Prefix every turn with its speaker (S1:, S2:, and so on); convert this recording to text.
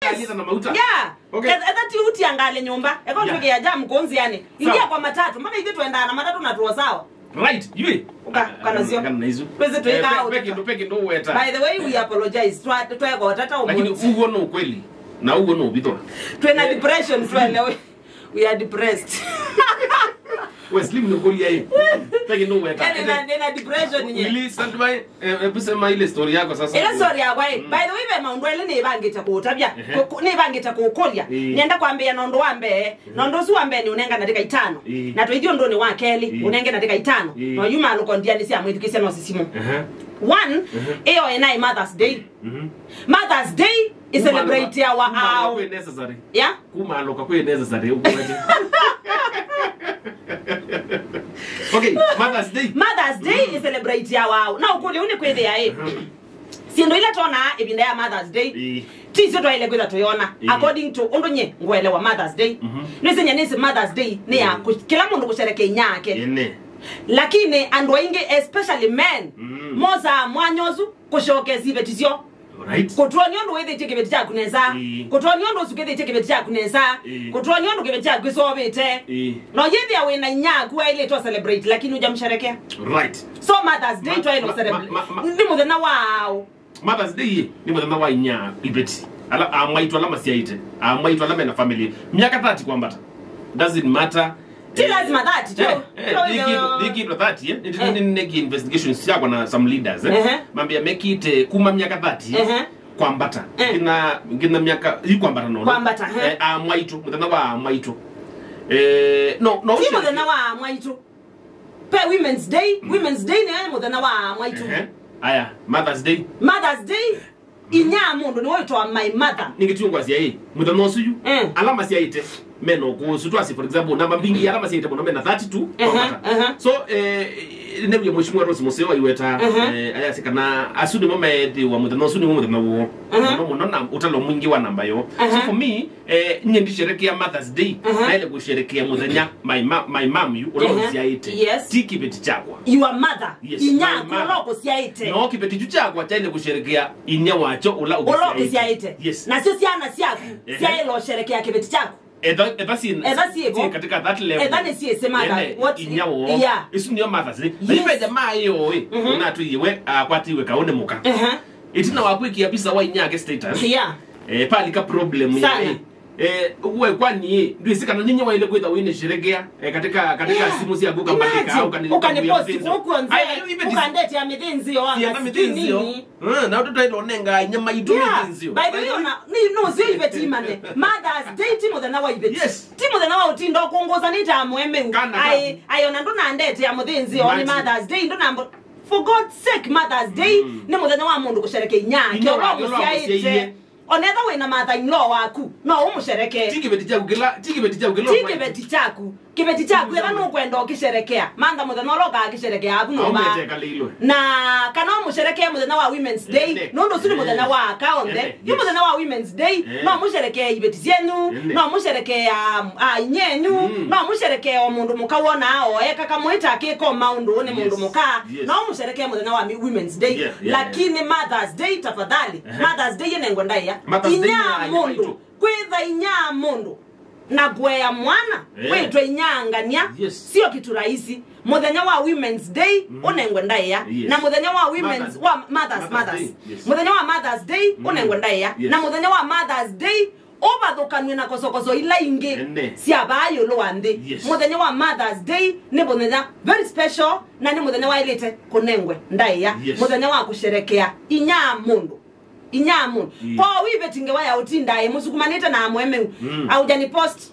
S1: aliza na mauta.
S2: Yeah.
S1: Okay.
S2: Ethati uti angale nyumba. Eko tuke ya jam konzi yani. Ingia kwa matatu. Mbona hivi tuenda na matatu na tuwa sawa?
S1: Right, yui.
S2: Kana sio.
S1: Kana hizo.
S2: Pese tuika out.
S1: Peke ndo weta.
S2: By the way, we apologize. Tuwa kwa tata umu.
S1: Lakini ugo no ukweli. Na ugo no bito.
S2: Tuena depression tuelewe. We are depressed.
S1: Wesley mnukuli hii. Peke ndo weta.
S2: Nina depression nye.
S1: Ili sandbai epusema ile story yako sasa.
S2: Ile story yako by the way be maundwele ne bangita ko tabya. Ne bangita ko kolya. Nienda kwambia nondo wambe. Nondo su wambe ni unenga na dakika 5. Na toidio ndo ni wa Kelly unenge na dakika 5. No yuma alukondia ni sia mwithikisia no sisimo. One, eyo enai Mother's Day. Mother's Day is celebrate our
S1: necessary.
S2: Yeah?
S1: Kuma aloka kwa necessary ukuaje. Okay, Mother's Day.
S2: Mother's Day is celebrate our. Na ukuli uni kwethe ya siendo ile tona ebinda ya Mother's Day. Tizo to ile kwetha toyona according to ondonye ngwelewa Mother's Day. Nisenya nisi Mother's Day ni ya kila mundu kusherehekea nyake. Lakini ando inge especially men moza mwanyozu kushokeza ibetizio.
S1: Right.
S2: Kutwani ondo wethe chekebeti cha kuneza. Kutwani ondo sukethe chekebeti cha kuneza. Kutwani ondo kebeti cha kwisobete. No yethi awe na nyaku ile to celebrate lakini hujamsherekea.
S1: Right.
S2: So Mother's Day to ile celebrate. Ndi muthena wao.
S1: Mother's Day ni muthena wa inya ibeti. Ala amaitu alama siaite. Amaitu alama na family. Miaka 30 kwambata. Doesn't matter.
S2: Ti lazima 30 tu.
S1: Diki 30 ni neki investigations yako na some leaders mambia make it kuma miaka 30 kwambata gina miaka hii kwambata no
S2: kwambata
S1: amaitu muthena wa amaitu no
S2: ti muthena wa amaitu pe Women's Day ni muthena wa amaitu
S1: aya Mother's Day
S2: inya mundu ni woitwa my mother
S1: ningitungwa cia hii muthena usuju alama cia ite meno ko sutwasi for example namba mbingi alama cia ite muno mena 32 so ne bya mheshimiwa Rose Museo iweta aya sikana asudi momedi wa muthena usuni muthena wo muno na utalo mwingi wa namba yo so for me nye ndisherekea Mother's Day na ile kusherekea muthenya my mom you ulo cia ite tiki beti chakwa
S2: your mother inya ko cia ite
S1: no kibeti chakwa cha ile kusherekea inya wacho ulo
S2: cia ite na sio siana siaku cia ile sherekea kibeti chakwa
S1: Eda si katika that level.
S2: Eda ni si semada. What?
S1: Yeah. Isu niyo Mother's Day. Ipe jamaa hiyo una tu yiwe akwati iwe kaone muka. Itina wakwiki kabisa wa inyake status.
S2: Yeah.
S1: Pali ka problem ya. Uwe kwani ndio isika na ninyi wa ile kwenda wine sherekea katika simu si aguka mbadika au
S2: ukanipost huko nze ukandete ya midhinzio
S1: ya midhinzio na watoto ile onenga nyama itu midhinzio
S2: by the way no sio ibeti mane Mother's Day timo the nawa ibeti timo the nawa utindo kuongoza nita mweme ayona ndo na ndete ya midhinzio ni Mother's Day ndo nambo for God's sake Mother's Day ni muthenya wa mundu kusherekea nyake oro cia onetha wena mother-in-law waku no umushereke
S1: tikibeti chaku
S2: ela no kwenda ukisherekea manda muthenya oroka akisherekea abu no ba na kana umushereke muthenya wa Women's Day no ndo suri muthenya wa kaonde ni muthenya wa Women's Day no mushereke ibeti cienu no mushereke inyenyu no mushereke o mundu mukawona o kaka mwita akiko maundu ni mundu muka no mushereke muthenya wa Women's Day lakini Mother's Day tafadhali Mother's Day yenengo ndaya inya mundu kwitha inya mundu na gweya mwana wetwe inyangania sio kitu rahisi muthenya wa Women's Day unengwe ndaya na muthenya wa Women's wa Mothers muthenya wa Mother's Day unengwe ndaya na muthenya wa Mother's Day obadhukanwe na kosokoso ila ingi siabayo lo ande muthenya wa Mother's Day ni muthenya very special na ni muthenya wa ilete kunengwe ndaya muthenya wa kusherekea inya mundu inyamu kwa wibe tingewa ya utinda musukumanita na mweme au jani post